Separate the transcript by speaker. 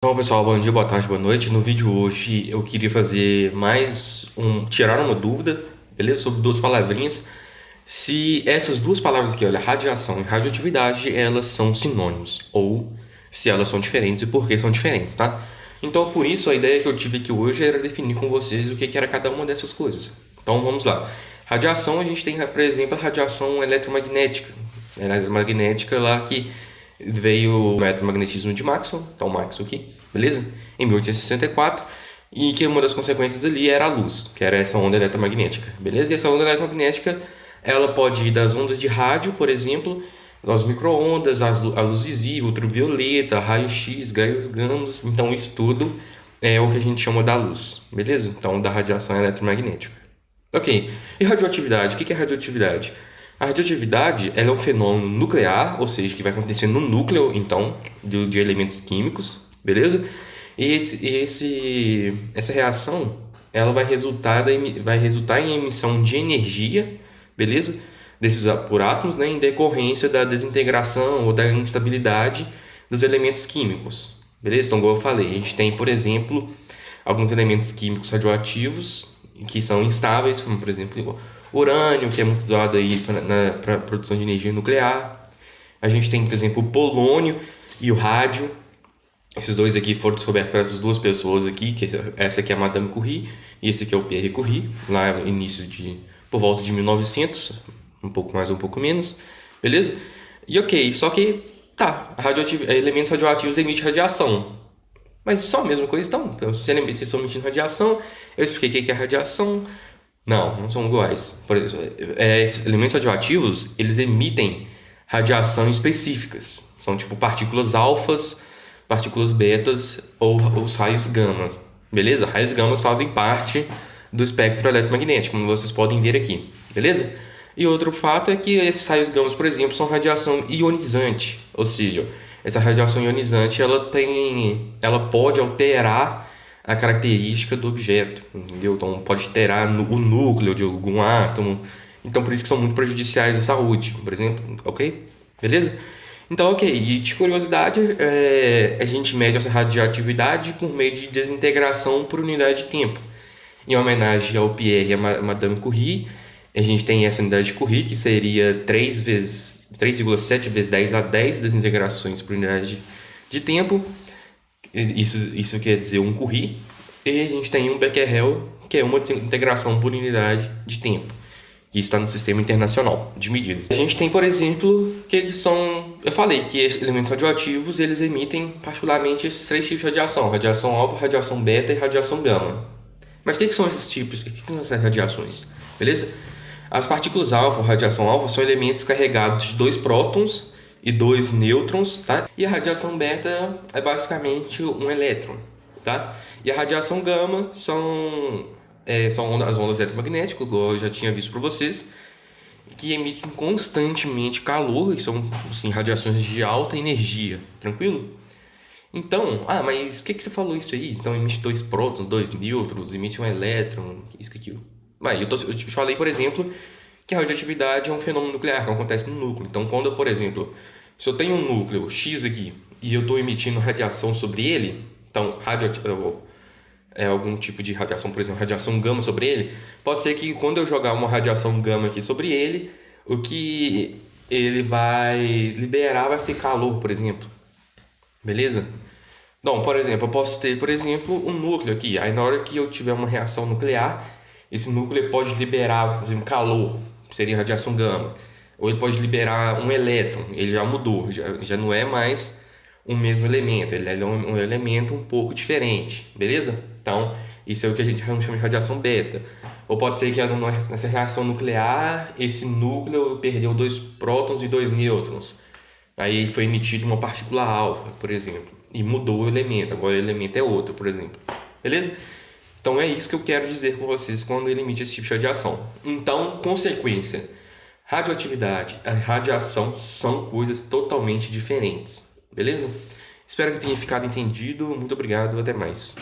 Speaker 1: Então, pessoal, bom dia, boa tarde, boa noite. No vídeo hoje eu queria fazer tirar uma dúvida, beleza? Sobre duas palavrinhas. Se essas duas palavras aqui, olha, radiação e radioatividade, elas são sinônimos, ou se elas são diferentes e por que são diferentes, tá? Então, por isso, a ideia que eu tive aqui hoje era definir com vocês o que era cada uma dessas coisas. Então, vamos lá. Radiação, a gente tem, por exemplo, a radiação eletromagnética. A eletromagnética lá que veio o eletromagnetismo de Maxwell, então Maxwell aqui, beleza? Em 1864, e que uma das consequências ali era a luz, que era essa onda eletromagnética, beleza? E essa onda eletromagnética, ela pode ir das ondas de rádio, por exemplo, as micro-ondas, a luz visível, ultravioleta, raio-x, raios gamas, então isso tudo é o que a gente chama da luz, beleza? Então, da radiação eletromagnética. Ok, e radioatividade? O que é radioatividade? A radioatividade ela é um fenômeno nuclear, ou seja, que vai acontecer no núcleo, então, de elementos químicos, beleza? E essa reação ela vai resultar em emissão de energia, beleza? Por átomos, né, em decorrência da desintegração ou da instabilidade dos elementos químicos, beleza? Então, como eu falei, a gente tem, por exemplo, alguns elementos químicos radioativos que são instáveis, como, por exemplo, urânio, que é muito usado aí para produção de energia nuclear. A gente tem, por exemplo, o polônio e o rádio. Esses dois aqui foram descobertos por essas duas pessoas aqui, que essa aqui é a Madame Curie e esse aqui é o Pierre Curie, lá no início por volta de 1900, um pouco mais, um pouco menos, beleza? E ok, só que, tá, elementos radioativos emitem radiação. Mas são a mesma coisa, então, se eles estão emitindo radiação, eu expliquei o que é radiação. Não são iguais. Por exemplo, esses elementos radioativos, eles emitem radiação específicas. São tipo partículas alfas, partículas betas ou os raios gama. Beleza? Raios gamas fazem parte do espectro eletromagnético, como vocês podem ver aqui. Beleza? E outro fato é que esses raios gamas, por exemplo, são radiação ionizante. Ou seja, essa radiação ionizante ela pode alterar a característica do objeto, entendeu? Então pode alterar o núcleo de algum átomo. Então por isso que são muito prejudiciais à saúde, por exemplo, ok? Beleza? Então, ok. E de curiosidade, a gente mede essa radioatividade por meio de desintegração por unidade de tempo. Em homenagem ao Pierre e à Madame Curie, a gente tem essa unidade de Curie, que seria 3,7 vezes 10 a 10 desintegrações por unidade de tempo. Isso quer dizer um Curie. E a gente tem um Becquerel, que é uma integração por unidade de tempo, que está no sistema internacional de medidas. A gente tem, por exemplo, que eles são... Eu falei que esses elementos radioativos, eles emitem particularmente esses três tipos de radiação. Radiação alfa, radiação beta e radiação gama. Mas o que são esses tipos? O que são essas radiações? Beleza? As partículas alfa, radiação alfa, são elementos carregados de 2 prótons e 2 nêutrons, tá? E a radiação beta é basicamente um elétron, tá? E a radiação gama são as ondas eletromagnéticas, igual eu já tinha visto para vocês, que emitem constantemente calor e são assim, radiações de alta energia, tranquilo? Então, mas o que você falou isso aí? Então emite 2 prótons, 2 nêutrons, emite um elétron, isso que aquilo. Eu te falei, por exemplo, que a radioatividade é um fenômeno nuclear que acontece no núcleo. Então, quando, por exemplo, se eu tenho um núcleo X aqui e eu estou emitindo radiação sobre ele, então, algum tipo de radiação, por exemplo, radiação gama sobre ele, pode ser que quando eu jogar uma radiação gama aqui sobre ele, o que ele vai liberar vai ser calor, por exemplo. Beleza? Então, por exemplo, eu posso ter, por exemplo, um núcleo aqui. Aí, na hora que eu tiver uma reação nuclear, esse núcleo pode liberar, por exemplo, calor, que seria radiação gama. Ou ele pode liberar um elétron, ele já mudou, já não é mais o mesmo elemento, ele é um elemento um pouco diferente, beleza? Então, isso é o que a gente chama de radiação beta. Ou pode ser que nessa reação nuclear, esse núcleo perdeu 2 prótons e 2 nêutrons. Aí foi emitida uma partícula alfa, por exemplo, e mudou o elemento, agora o elemento é outro, por exemplo. Beleza? Então é isso que eu quero dizer com vocês quando ele emite esse tipo de radiação. Então, consequência, radioatividade e radiação são coisas totalmente diferentes. Beleza? Espero que tenha ficado entendido. Muito obrigado, até mais.